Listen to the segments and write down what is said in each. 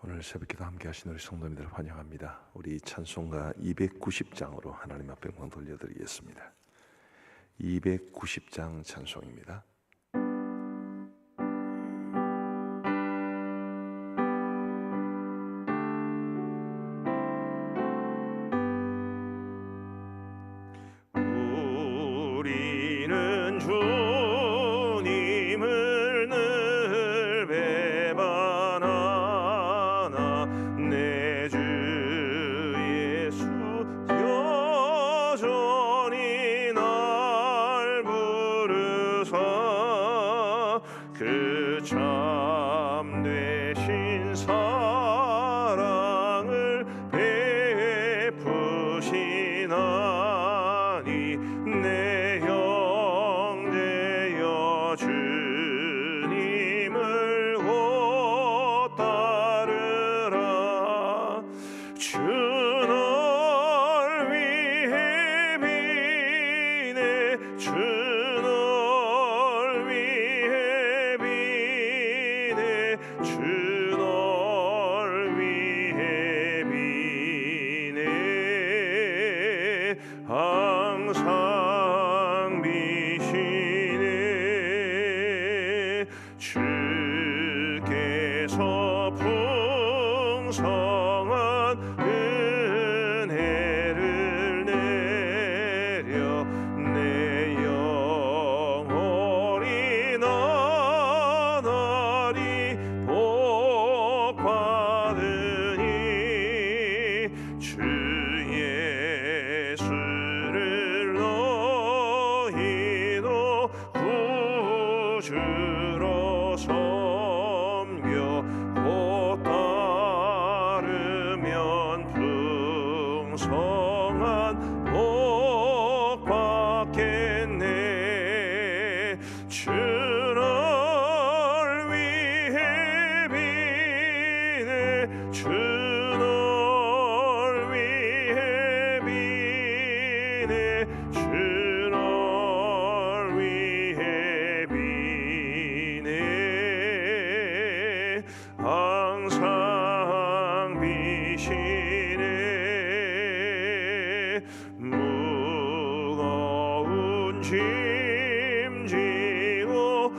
오늘 새벽기도 함께 하신 우리 성도님들 환영합니다. 우리 찬송가 290장으로 하나님 앞에 영광 돌려드리겠습니다. 290장 찬송입니다. 우리는 주님을 늘 배반하나 내 주 예수 여전히 날 부르사 그 참되신 사랑을 베푸시나니 내 형제여 주님을 곧 따르라. 주 널 위해 비네 주 널 위해 비네 주 널 위해 비네 항상 비시네. 주께서 풍성한 은혜를 내려 내 영혼이 나날이 복 받으니 주 예수를 너희도 구주로 섬겨 곧 따르면 풍성한 복 받겠네. 주 널 위해 비네 주 널 위해 비네 주 널 위해 비네 항상 비시네. 무거운 짐 지고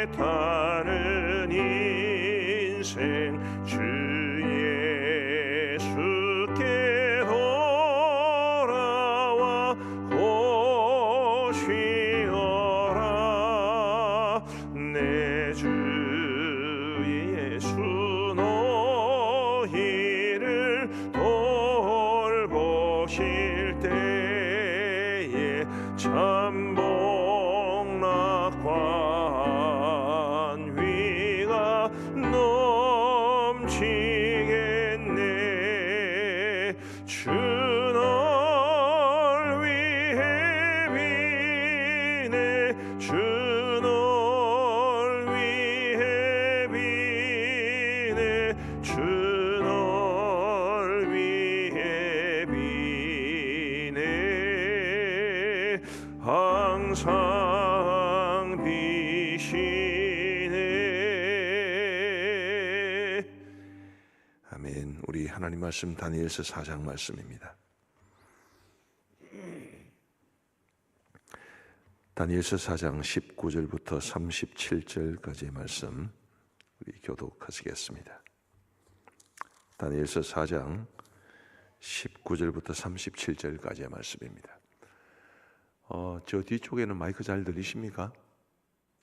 애타는 인생 주 예수께 돌아와 오시어라. 내 주 예수 너희를 돌보실 때에 참 복락관 위가 넘치겠네. 주 널 위해 비네 주 널 위해 비네 주 널 위해 비네 항상 비시네. 아멘. 우리 하나님 말씀 다니엘서 4장 말씀입니다. 다니엘서 4장 19절부터 37절까지의 말씀 우리 교독하시겠습니다. 다니엘서 4장 19절부터 37절까지의 말씀입니다. 저 뒤쪽에는 마이크 잘 들리십니까?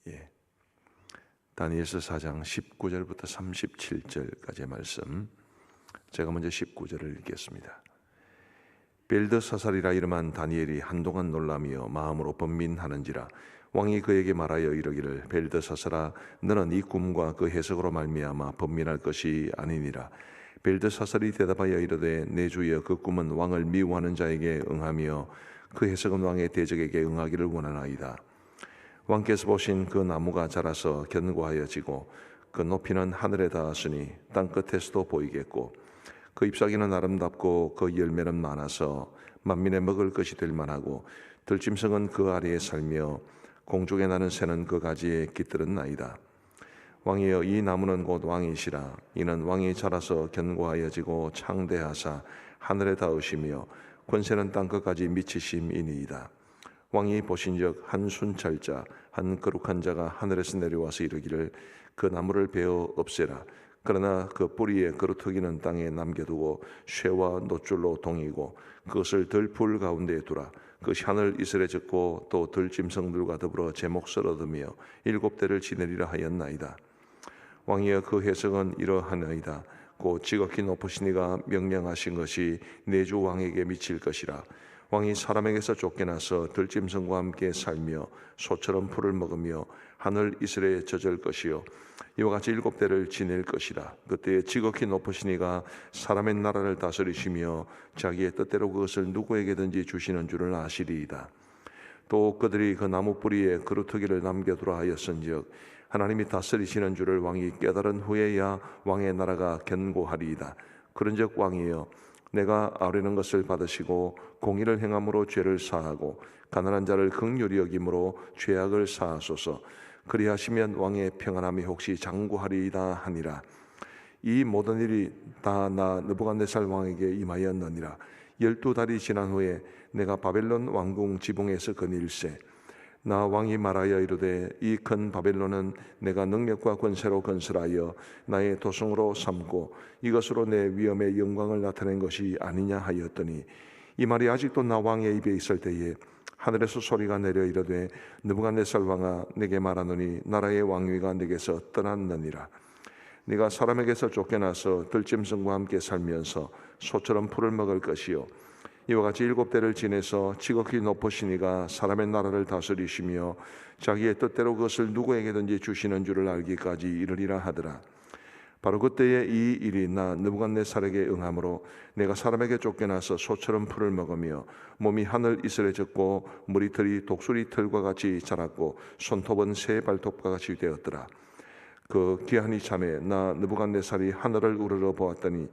예. 다니엘서 4장 19절부터 37절까지의 말씀, 제가 먼저 19절을 읽겠습니다. 벨드사살이라 이름한 다니엘이 한동안 놀라며 마음으로 번민하는지라 왕이 그에게 말하여 이르기를 벨드사살아 너는 이 꿈과 그 해석으로 말미암아 번민할 것이 아니니라. 벨드사살이 대답하여 이르되 내 주여 그 꿈은 왕을 미워하는 자에게 응하며 그 해석은 왕의 대적에게 응하기를 원하나이다. 왕께서 보신 그 나무가 자라서 견고하여 지고 그 높이는 하늘에 닿았으니 땅 끝에서도 보이겠고 그 잎사귀는 아름답고 그 열매는 많아서 만민의 먹을 것이 될 만하고 들짐승은 그 아래에 살며 공중에 나는 새는 그 가지에 깃들은 나이다. 왕이여 이 나무는 곧 왕이시라. 이는 왕이 자라서 견고하여지고 창대하사 하늘에 닿으시며 권세는 땅끝까지 미치심이니이다. 왕이 보신즉 한 순찰자 한 거룩한 자가 하늘에서 내려와서 이르기를 그 나무를 베어 없애라. 그러나 그 뿌리에 그루터기는 땅에 남겨두고 쇠와 노줄로 동이고 그것을 들풀 가운데에 두라. 그것이 하늘 이슬에 젖고 또 들짐승들과 더불어 제목을 얻으며 7대를 지내리라 하였나이다. 왕이여 그 해석은 이러하나이다. 곧 지극히 높으신 이가 명령하신 것이 내 주 왕에게 미칠 것이라. 왕이 사람에게서 쫓겨나서 들짐승과 함께 살며 소처럼 풀을 먹으며 하늘 이슬에 젖을 것이요 이와 같이 7대를 지낼 것이라. 그때에 지극히 높으신 이가 사람의 나라를 다스리시며 자기의 뜻대로 그것을 누구에게든지 주시는 줄을 아시리이다. 또 그들이 그 나무 뿌리에 그루터기를 남겨두라 하였은즉 하나님이 다스리시는 줄을 왕이 깨달은 후에야 왕의 나라가 견고하리이다. 그런즉 왕이여 내가 아뢰는 것을 받으시고 공의를 행함으로 죄를 사하고 가난한 자를 긍휼히 여김으로 죄악을 사하소서. 그리하시면 왕의 평안함이 혹시 장구하리이다 하니라. 이 모든 일이 다 나 느부갓네살 왕에게 임하였느니라. 12달이 지난 후에 내가 바벨론 왕궁 지붕에서 거닐세. 나 왕이 말하여 이르되 이 큰 바벨론은 내가 능력과 권세로 건설하여 나의 도성으로 삼고 이것으로 내 위엄의 영광을 나타낸 것이 아니냐 하였더니 이 말이 아직도 나 왕의 입에 있을 때에 하늘에서 소리가 내려 이르되 느부갓네살 왕아 내게 말하노니 나라의 왕위가 내게서 떠났느니라. 네가 사람에게서 쫓겨나서 들짐승과 함께 살면서 소처럼 풀을 먹을 것이요 이와 같이 7대를 지내서 지극히 높으신 이가 사람의 나라를 다스리시며 자기의 뜻대로 그것을 누구에게든지 주시는 줄을 알기까지 이르리라 하더라. 바로 그때에 이 일이 나 느부갓네살에게 응함으로 내가 사람에게 쫓겨나서 소처럼 풀을 먹으며 몸이 하늘 이슬에 젖고 머리털이 독수리 털과 같이 자랐고 손톱은 새 발톱과 같이 되었더라. 그 기한이 참에 나 느부갓네살이 하늘을 우러러 보았더니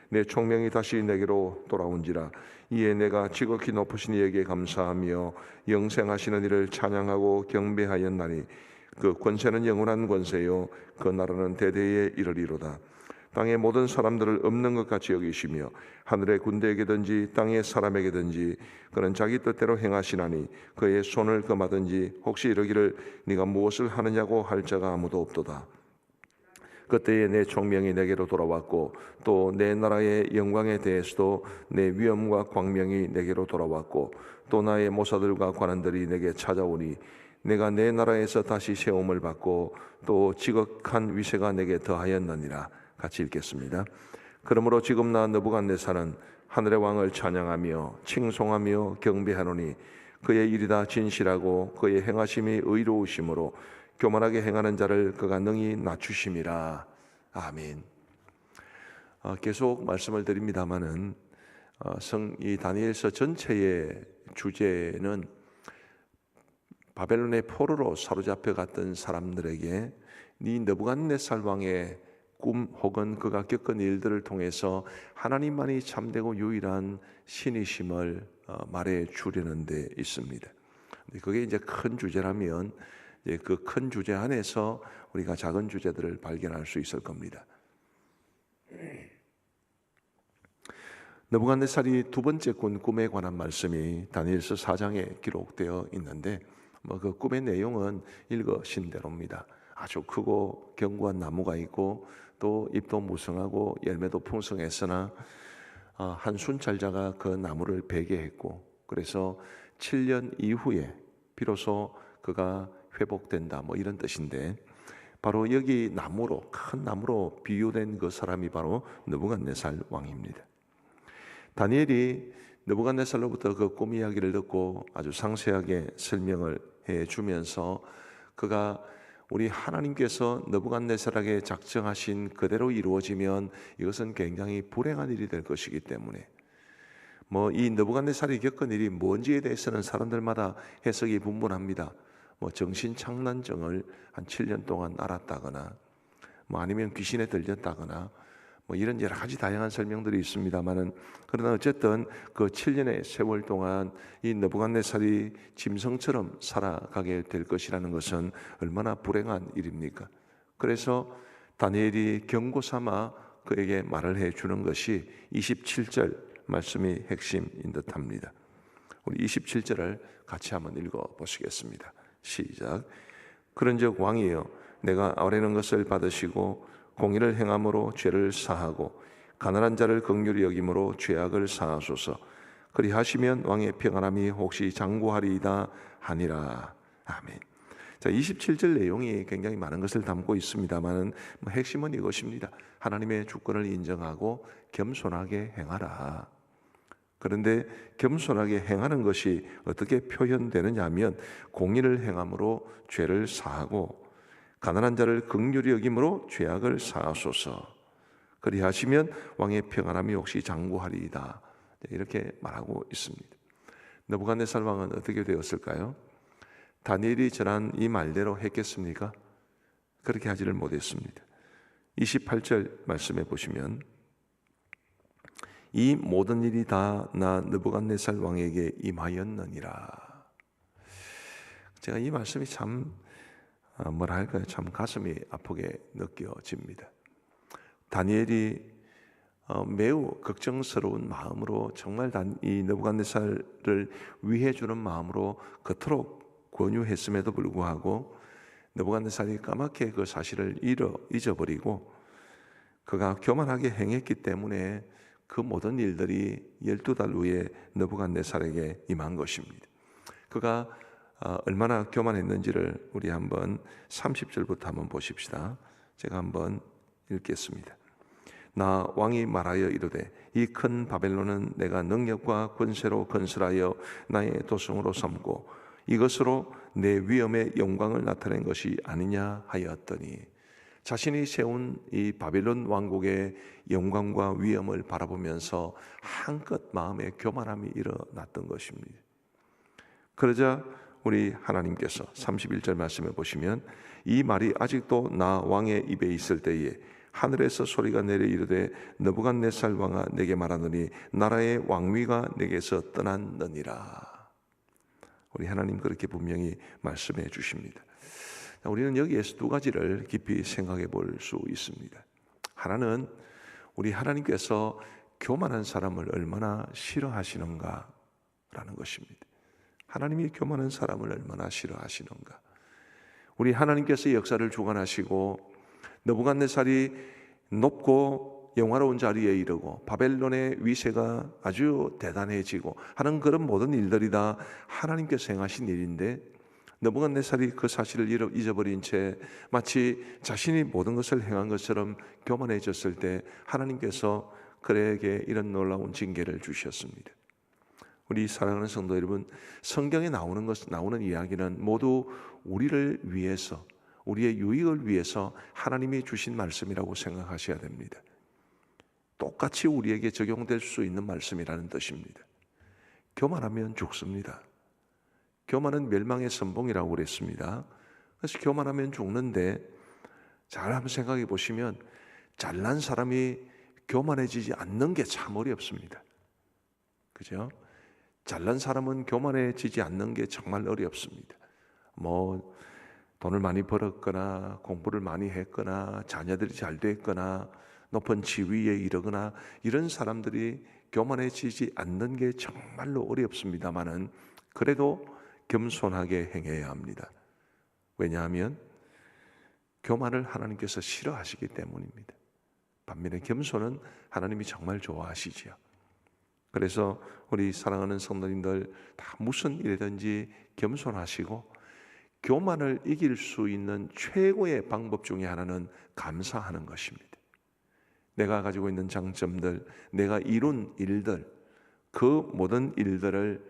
내 총명이 다시 내게로 돌아온지라. 이에 내가 지극히 높으신 이에게 감사하며 영생하시는 이를 찬양하고 경배하였나니 그 권세는 영원한 권세요 그 나라는 대대에 이르리로다. 땅의 모든 사람들을 없는 것 같이 여기시며 하늘의 군대에게든지 땅의 사람에게든지 그는 자기 뜻대로 행하시나니 그의 손을 금하든지 혹시 이르기를 네가 무엇을 하느냐고 할 자가 아무도 없도다. 그때에 내 총명이 내게로 돌아왔고 또 내 나라의 영광에 대해서도 내 위엄과 광명이 내게로 돌아왔고 또 나의 모사들과 관원들이 내게 찾아오니 내가 내 나라에서 다시 세움을 받고 또 지극한 위세가 내게 더하였느니라. 같이 읽겠습니다. 그러므로 지금 나 느부갓네살은 하늘의 왕을 찬양하며 칭송하며 경배하노니 그의 일이 다 진실하고 그의 행하심이 의로우심으로 교만하게 행하는 자를 그가 능히 낮추심이라. 아멘. 계속 말씀을 드립니다마는 이 다니엘서 전체의 주제는 바벨론의 포로로 사로잡혀 갔던 사람들에게 이 느부갓네살 왕의 꿈 혹은 그가 겪은 일들을 통해서 하나님만이 참되고 유일한 신이심을 말해 주려는 데 있습니다. 그게 이제 큰 주제라면 그 큰 주제 안에서 우리가 작은 주제들을 발견할 수 있을 겁니다. 느부갓네살이 두 번째 꾼 꿈에 관한 말씀이 다니엘서 4장에 기록되어 있는데 그 꿈의 내용은 읽으신 대로입니다. 아주 크고 견고한 나무가 있고 또 잎도 무성하고 열매도 풍성했으나 한 순찰자가 그 나무를 베게 했고 그래서 7년 이후에 비로소 그가 회복된다 이런 뜻인데 바로 여기 나무로 큰 나무로 비유된 그 사람이 바로 느부갓네살 왕입니다. 다니엘이 느부갓네살로부터 그 꿈 이야기를 듣고 아주 상세하게 설명을 해주면서 그가 우리 하나님께서 느부갓네살에게 작정하신 그대로 이루어지면 이것은 굉장히 불행한 일이 될 것이기 때문에 이 느부갓네살이 겪은 일이 뭔지에 대해서는 사람들마다 해석이 분분합니다. 정신착란증을 한 7년 동안 앓았다거나 아니면 귀신에 들렸다거나 이런 여러 가지 다양한 설명들이 있습니다만은 그러나 어쨌든 그 7년의 세월 동안 이 느부갓네살이 짐승처럼 살아가게 될 것이라는 것은 얼마나 불행한 일입니까? 그래서 다니엘이 경고 삼아 그에게 말을 해주는 것이 27절 말씀이 핵심인 듯합니다. 우리 27절을 같이 한번 읽어보시겠습니다. 시작. 그런즉 왕이여, 내가 아뢰는 것을 받으시고 공의를 행함으로 죄를 사하고 가난한 자를 긍휼히 여김으로 죄악을 사하소서. 그리하시면 왕의 평안함이 혹시 장구하리이다 하니라. 아멘. 자, 27절 내용이 굉장히 많은 것을 담고 있습니다만 핵심은 이것입니다. 하나님의 주권을 인정하고 겸손하게 행하라. 그런데 겸손하게 행하는 것이 어떻게 표현되느냐 하면 공의를 행함으로 죄를 사하고 가난한 자를 긍휼히 여김으로 죄악을 사하소서. 그리하시면 왕의 평안함이 혹시 장구하리이다. 이렇게 말하고 있습니다. 느부갓네살 왕은 어떻게 되었을까요? 다니엘이 전한 이 말대로 했겠습니까? 그렇게 하지를 못했습니다. 28절 말씀해 보시면 이 모든 일이 다 나 느부갓네살 왕에게 임하였느니라. 제가 이 말씀이 참 참 가슴이 아프게 느껴집니다. 다니엘이 매우 걱정스러운 마음으로 정말 이 느부갓네살을 위해 주는 마음으로 그토록 권유했음에도 불구하고 느부갓네살이 까맣게 그 사실을 잊어버리고 그가 교만하게 행했기 때문에 그 모든 일들이 12달 후에 느부갓네살에게 임한 것입니다. 그가 얼마나 교만했는지를 우리 한번 30절부터 한번 보십시다. 제가 한번 읽겠습니다. 나 왕이 말하여 이르되 이 큰 바벨론은 내가 능력과 권세로 건설하여 나의 도성으로 삼고 이것으로 내 위엄의 영광을 나타낸 것이 아니냐 하였더니, 자신이 세운 이 바벨론 왕국의 영광과 위엄을 바라보면서 한껏 마음에 교만함이 일어났던 것입니다. 그러자 우리 하나님께서 31절 말씀에 보시면 이 말이 아직도 나 왕의 입에 있을 때에 하늘에서 소리가 내려 이르되 느부갓네살 왕아 내게 말하노니 나라의 왕위가 내게서 떠났느니라. 우리 하나님 그렇게 분명히 말씀해 주십니다. 우리는 여기에서 두 가지를 깊이 생각해 볼 수 있습니다. 하나는 우리 하나님께서 교만한 사람을 얼마나 싫어하시는가라는 것입니다. 하나님이 교만한 사람을 얼마나 싫어하시는가. 우리 하나님께서 역사를 주관하시고 느부갓네살이 높고 영화로운 자리에 이르고 바벨론의 위세가 아주 대단해지고 하는 그런 모든 일들이 다 하나님께서 행하신 일인데, 느부갓네살이 그 사실을 잊어버린 채 마치 자신이 모든 것을 행한 것처럼 교만해졌을 때 하나님께서 그에게 이런 놀라운 징계를 주셨습니다. 우리 사랑하는 성도 여러분, 성경에 나오는 이야기는 모두 우리를 위해서, 우리의 유익을 위해서 하나님이 주신 말씀이라고 생각하셔야 됩니다. 똑같이 우리에게 적용될 수 있는 말씀이라는 뜻입니다. 교만하면 죽습니다. 교만은 멸망의 선봉이라고 그랬습니다. 그래서 교만하면 죽는데, 잘 한번 생각해 보시면 잘난 사람이 교만해지지 않는 게 참 어렵습니다. 그죠? 잘난 사람은 교만해지지 않는 게 정말 어렵습니다. 돈을 많이 벌었거나 공부를 많이 했거나 자녀들이 잘 됐거나 높은 지위에 이르거나 이런 사람들이 교만해지지 않는 게 정말로 어렵습니다만은 그래도 겸손하게 행해야 합니다. 왜냐하면 교만을 하나님께서 싫어하시기 때문입니다. 반면에 겸손은 하나님이 정말 좋아하시지요. 그래서 우리 사랑하는 성도님들 다 무슨 일이든지 겸손하시고, 교만을 이길 수 있는 최고의 방법 중에 하나는 감사하는 것입니다. 내가 가지고 있는 장점들, 내가 이룬 일들, 그 모든 일들을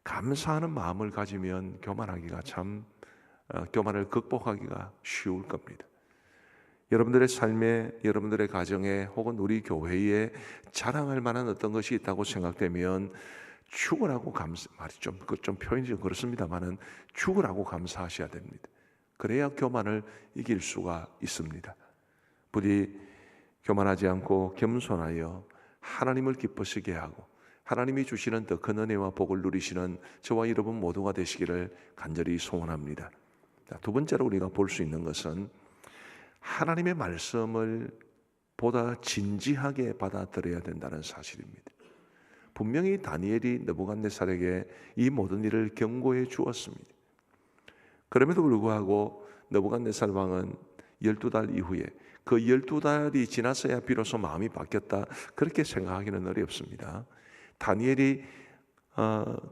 감사하는 마음을 가지면 교만을 극복하기가 쉬울 겁니다. 여러분들의 삶에, 여러분들의 가정에 혹은 우리 교회에 자랑할 만한 어떤 것이 있다고 생각되면 죽으라고 말이 좀 표현이 좀 그렇습니다만은 죽으라고 감사하셔야 됩니다. 그래야 교만을 이길 수가 있습니다. 부디 교만하지 않고 겸손하여 하나님을 기쁘시게 하고 하나님이 주시는 더 큰 은혜와 복을 누리시는 저와 여러분 모두가 되시기를 간절히 소원합니다. 두 번째로 우리가 볼 수 있는 것은 하나님의 말씀을 보다 진지하게 받아들여야 된다는 사실입니다. 분명히 다니엘이 느부갓네살에게 이 모든 일을 경고해 주었습니다. 그럼에도 불구하고 느부갓네살 왕은 12달 이후에 그 12달이 지났어야 비로소 마음이 바뀌었다, 그렇게 생각하기는 어렵습니다. 다니엘이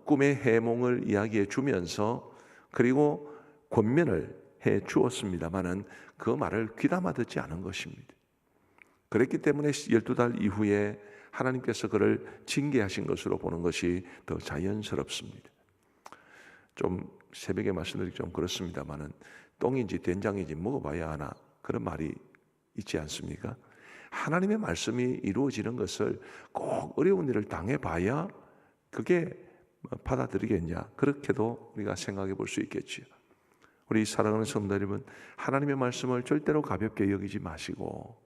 꿈의 해몽을 이야기해 주면서 그리고 권면을 해 주었습니다마는 그 말을 귀담아 듣지 않은 것입니다. 그랬기 때문에 12달 이후에 하나님께서 그를 징계하신 것으로 보는 것이 더 자연스럽습니다. 좀 새벽에 말씀드리기 좀 그렇습니다마는 똥인지 된장인지 먹어봐야 하나, 그런 말이 있지 않습니까? 하나님의 말씀이 이루어지는 것을 꼭 어려운 일을 당해봐야 그게 받아들이겠냐, 그렇게도 우리가 생각해 볼 수 있겠지요. 우리 사랑하는 성도 여러분, 하나님의 말씀을 절대로 가볍게 여기지 마시고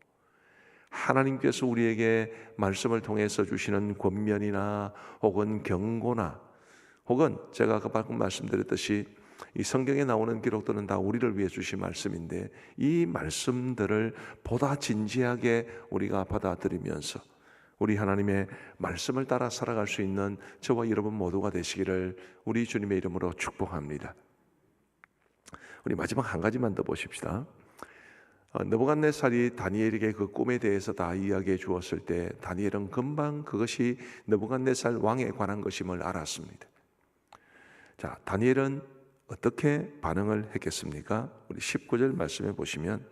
하나님께서 우리에게 말씀을 통해서 주시는 권면이나 혹은 경고나 혹은 제가 아까 방금 말씀드렸듯이 이 성경에 나오는 기록들은 다 우리를 위해 주신 말씀인데 이 말씀들을 보다 진지하게 우리가 받아들이면서 우리 하나님의 말씀을 따라 살아갈 수 있는 저와 여러분 모두가 되시기를 우리 주님의 이름으로 축복합니다. 우리 마지막 한 가지만 더 보십시다. 느부갓네살이 다니엘에게 그 꿈에 대해서 다 이야기해 주었을 때 다니엘은 금방 그것이 느부갓네살 왕에 관한 것임을 알았습니다. 자, 다니엘은 어떻게 반응을 했겠습니까? 우리 19절 말씀해 보시면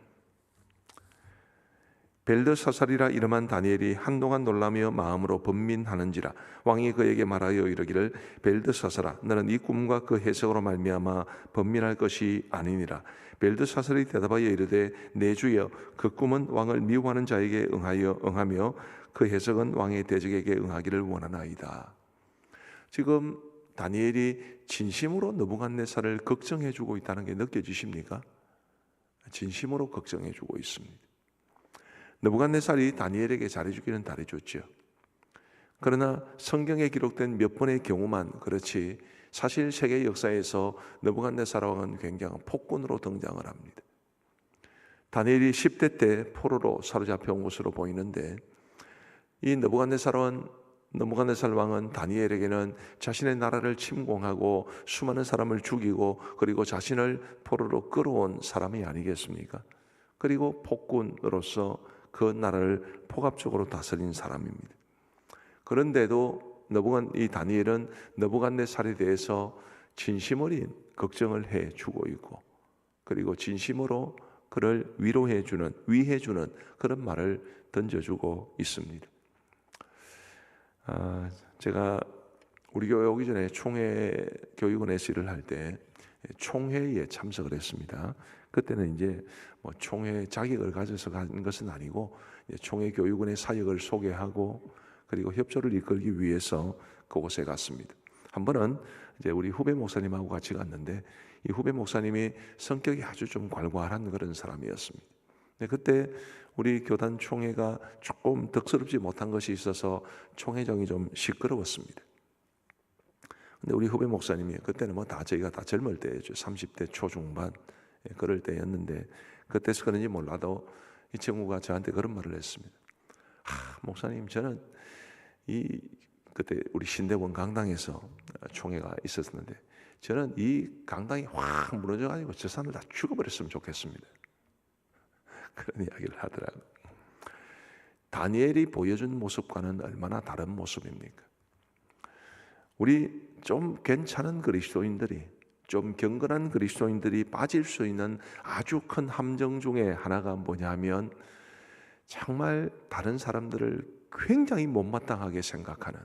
벨드사살이라 이름한 다니엘이 한동안 놀라며 마음으로 번민하는지라 왕이 그에게 말하여 이르기를 벨드사살아 너는 이 꿈과 그 해석으로 말미암아 번민할 것이 아니니라. 벨드사살이 대답하여 이르되 내 주여 그 꿈은 왕을 미워하는 자에게 응하며 그 해석은 왕의 대적에게 응하기를 원하나이다. 지금 다니엘이 진심으로 느부갓네살을 걱정해 주고 있다는 게 느껴지십니까? 진심으로 걱정해 주고 있습니다. 느부갓네살이 다니엘에게 잘해주기는 잘해줬죠. 그러나 성경에 기록된 몇 번의 경우만 그렇지 사실 세계 역사에서 느부갓네살 왕은 굉장한 폭군으로 등장을 합니다. 다니엘이 10대 때 포로로 사로잡혀 온 것으로 보이는데 이 느부갓네살 왕은 다니엘에게는 자신의 나라를 침공하고 수많은 사람을 죽이고 그리고 자신을 포로로 끌어온 사람이 아니겠습니까? 그리고 폭군으로서 그 나라를 포갑적으로 다스린 사람입니다. 그런데도 이 다니엘은 느부갓네살에 대해서 진심 어린 걱정을 해주고 있고 그리고 진심으로 그를 위해주는 그런 말을 던져주고 있습니다. 제가 우리 교회 오기 전에 총회 교육원에서 일을 할 때 총회에 참석을 했습니다. 그때는 이제 총회 자격을 가져서 간 것은 아니고 총회 교육원의 사역을 소개하고 그리고 협조를 이끌기 위해서 그곳에 갔습니다. 한 번은 이제 우리 후배 목사님하고 같이 갔는데 이 후배 목사님이 성격이 아주 좀 괄괄한 그런 사람이었습니다. 그때 우리 교단 총회가 조금 덕스럽지 못한 것이 있어서 총회장이 좀 시끄러웠습니다. 근데 우리 후배 목사님이 그때는 저희가 다 젊을 때죠. 30대 초중반 그럴 때였는데 그때서 그런지 몰라도 이 친구가 저한테 그런 말을 했습니다. 목사님, 저는 그때 우리 신대원 강당에서 총회가 있었는데 저는 이 강당이 확 무너져가지고 저 사람들 다 죽어버렸으면 좋겠습니다. 그런 이야기를 하더라고요. 다니엘이 보여준 모습과는 얼마나 다른 모습입니까? 우리 좀 괜찮은 그리스도인들이, 좀 경건한 그리스도인들이 빠질 수 있는 아주 큰 함정 중에 하나가 뭐냐면 정말 다른 사람들을 굉장히 못마땅하게 생각하는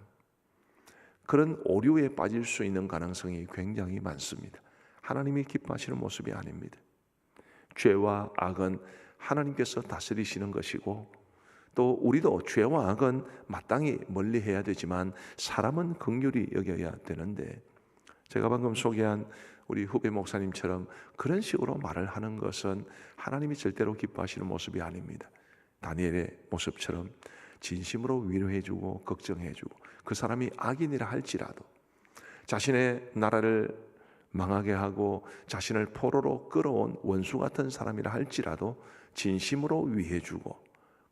그런 오류에 빠질 수 있는 가능성이 굉장히 많습니다. 하나님이 기뻐하시는 모습이 아닙니다. 죄와 악은 하나님께서 다스리시는 것이고 또 우리도 죄와 악은 마땅히 멀리해야 되지만 사람은 긍휼히 여겨야 되는데 제가 방금 소개한 우리 후배 목사님처럼 그런 식으로 말을 하는 것은 하나님이 절대로 기뻐하시는 모습이 아닙니다. 다니엘의 모습처럼 진심으로 위로해주고 걱정해주고 그 사람이 악인이라 할지라도 자신의 나라를 망하게 하고 자신을 포로로 끌어온 원수 같은 사람이라 할지라도 진심으로 위해주고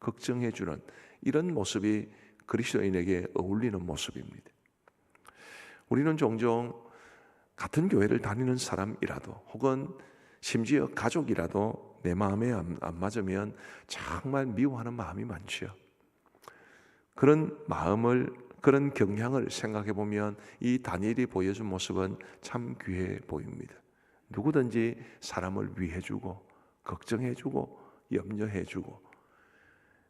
걱정해주는 이런 모습이 그리스도인에게 어울리는 모습입니다. 우리는 종종 같은 교회를 다니는 사람이라도 혹은 심지어 가족이라도 내 마음에 안 맞으면 정말 미워하는 마음이 많지요. 그런 마음을, 그런 경향을 생각해 보면 이 다니엘이 보여준 모습은 참 귀해 보입니다. 누구든지 사람을 위해주고 걱정해주고 염려해주고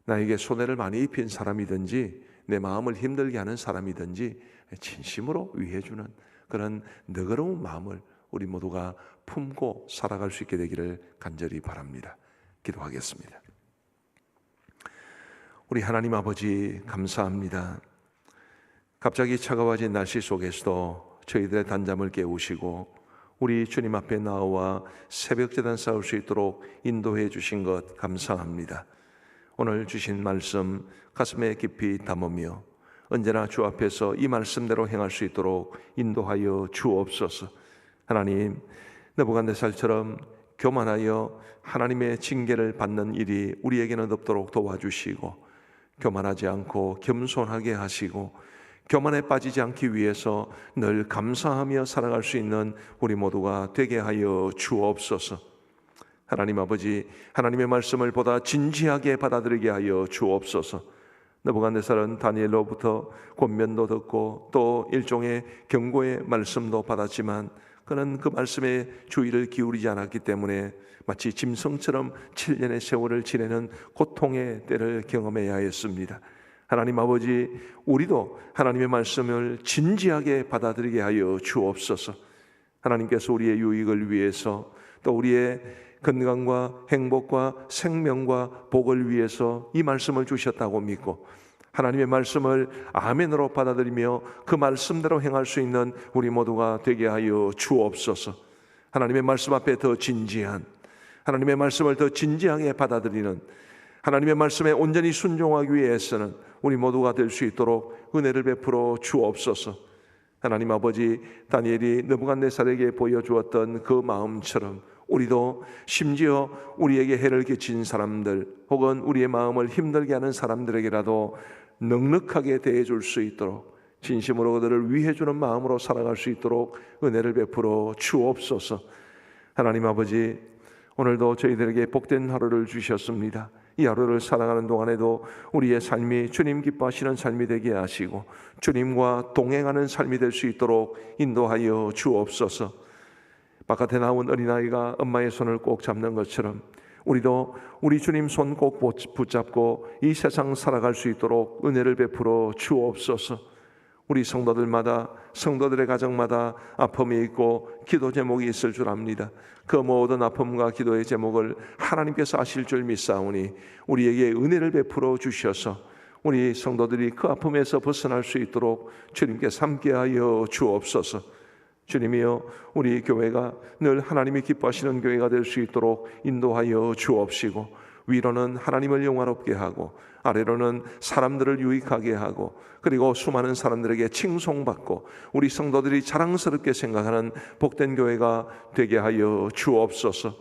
나에게 손해를 많이 입힌 사람이든지 내 마음을 힘들게 하는 사람이든지 진심으로 위해주는 그런 너그러운 마음을 우리 모두가 품고 살아갈 수 있게 되기를 간절히 바랍니다. 기도하겠습니다. 우리 하나님 아버지 감사합니다. 갑자기 차가워진 날씨 속에서도 저희들의 단잠을 깨우시고 우리 주님 앞에 나와 새벽제단 쌓을 수 있도록 인도해 주신 것 감사합니다. 오늘 주신 말씀 가슴에 깊이 담으며 언제나 주 앞에서 이 말씀대로 행할 수 있도록 인도하여 주옵소서. 하나님, 느부갓네살처럼 교만하여 하나님의 징계를 받는 일이 우리에게는 없도록 도와주시고 교만하지 않고 겸손하게 하시고 교만에 빠지지 않기 위해서 늘 감사하며 살아갈 수 있는 우리 모두가 되게 하여 주옵소서. 하나님 아버지, 하나님의 말씀을 보다 진지하게 받아들이게 하여 주옵소서. 느부갓네살은 다니엘로부터 권면도 듣고 또 일종의 경고의 말씀도 받았지만 그는 그 말씀에 주의를 기울이지 않았기 때문에 마치 짐승처럼 7년의 세월을 지내는 고통의 때를 경험해야 했습니다. 하나님 아버지, 우리도 하나님의 말씀을 진지하게 받아들이게 하여 주옵소서. 하나님께서 우리의 유익을 위해서 또 우리의 건강과 행복과 생명과 복을 위해서 이 말씀을 주셨다고 믿고 하나님의 말씀을 아멘으로 받아들이며 그 말씀대로 행할 수 있는 우리 모두가 되게 하여 주옵소서. 하나님의 말씀 앞에 더 진지한, 하나님의 말씀을 더 진지하게 받아들이는, 하나님의 말씀에 온전히 순종하기 위해서는 우리 모두가 될 수 있도록 은혜를 베풀어 주옵소서. 하나님 아버지, 다니엘이 느부갓네살에게 보여주었던 그 마음처럼 우리도 심지어 우리에게 해를 끼친 사람들 혹은 우리의 마음을 힘들게 하는 사람들에게라도 넉넉하게 대해줄 수 있도록 진심으로 그들을 위해주는 마음으로 살아갈 수 있도록 은혜를 베풀어 주옵소서. 하나님 아버지, 오늘도 저희들에게 복된 하루를 주셨습니다. 이 하루를 살아가는 동안에도 우리의 삶이 주님 기뻐하시는 삶이 되게 하시고 주님과 동행하는 삶이 될 수 있도록 인도하여 주옵소서. 바깥에 나온 어린아이가 엄마의 손을 꼭 잡는 것처럼 우리도 우리 주님 손 꼭 붙잡고 이 세상 살아갈 수 있도록 은혜를 베풀어 주옵소서. 우리 성도들마다, 성도들의 가정마다 아픔이 있고 기도 제목이 있을 줄 압니다. 그 모든 아픔과 기도의 제목을 하나님께서 아실 줄 믿사오니 우리에게 은혜를 베풀어 주셔서 우리 성도들이 그 아픔에서 벗어날 수 있도록 주님께서 함께하여 주옵소서. 주님이여, 우리 교회가 늘 하나님이 기뻐하시는 교회가 될 수 있도록 인도하여 주옵시고 위로는 하나님을 영화롭게 하고 아래로는 사람들을 유익하게 하고 그리고 수많은 사람들에게 칭송받고 우리 성도들이 자랑스럽게 생각하는 복된 교회가 되게 하여 주옵소서.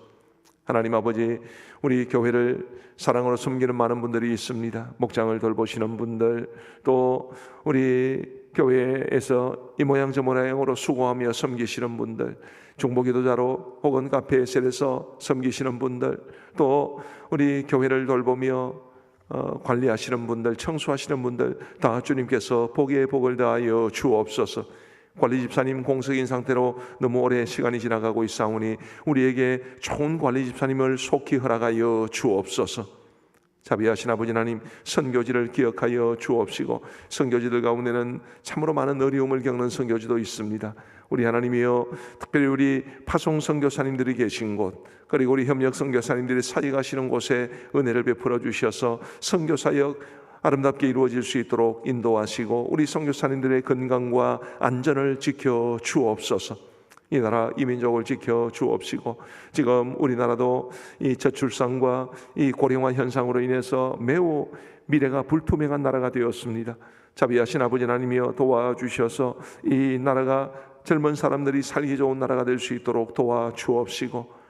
하나님 아버지, 우리 교회를 사랑으로 섬기는 많은 분들이 있습니다. 목장을 돌보시는 분들, 또 우리 교회에서 이 모양 저 모양으로 수고하며 섬기시는 분들, 중보기도자로 혹은 카페 셀에서 섬기시는 분들, 또 우리 교회를 돌보며 관리하시는 분들, 청소하시는 분들 다 주님께서 복에 복을 다하여 주옵소서. 관리집사님 공석인 상태로 너무 오래 시간이 지나가고 있사오니 우리에게 좋은 관리집사님을 속히 허락하여 주옵소서. 자비하신 아버지 하나님, 선교지를 기억하여 주옵시고 선교지들 가운데는 참으로 많은 어려움을 겪는 선교지도 있습니다. 우리 하나님이여, 특별히 우리 파송 선교사님들이 계신 곳, 그리고 우리 협력 선교사님들이 사역하시는 곳에 은혜를 베풀어 주셔서 선교사역 아름답게 이루어질 수 있도록 인도하시고 우리 선교사님들의 건강과 안전을 지켜 주옵소서. 이 나라 이 민족을 지켜 주옵시고 지금 우리나라도 이 저출산과 이 고령화 현상으로 인해서 매우 미래가 불투명한 나라가 되었습니다. 자비하신 아버지 하나님이여, 도와주셔서 이 나라가 젊은 사람들이 살기 좋은 나라가 될 수 있도록 도와주옵시고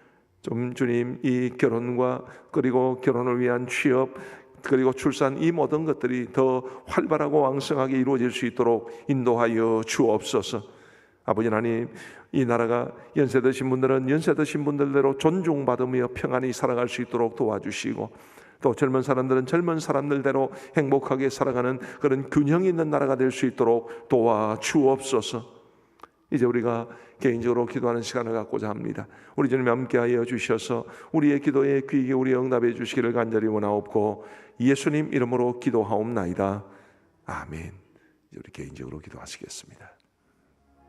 좀 주님, 이 결혼과 그리고 결혼을 위한 취업 그리고 출산, 이 모든 것들이 더 활발하고 왕성하게 이루어질 수 있도록 인도하여 주옵소서. 아버지 하나님, 이 나라가 연세 드신 분들은 연세 드신 분들대로 존중받으며 평안히 살아갈 수 있도록 도와주시고, 또 젊은 사람들은 젊은 사람들대로 행복하게 살아가는 그런 균형 있는 나라가 될 수 있도록 도와주옵소서. 이제 우리가 개인적으로 기도하는 시간을 갖고자 합니다. 우리 주님 함께하여 주셔서 우리의 기도에 귀 기울여 응답해 주시기를 간절히 원하옵고 예수님 이름으로 기도하옵나이다. 아멘. 이제 우리 개인적으로 기도하시겠습니다.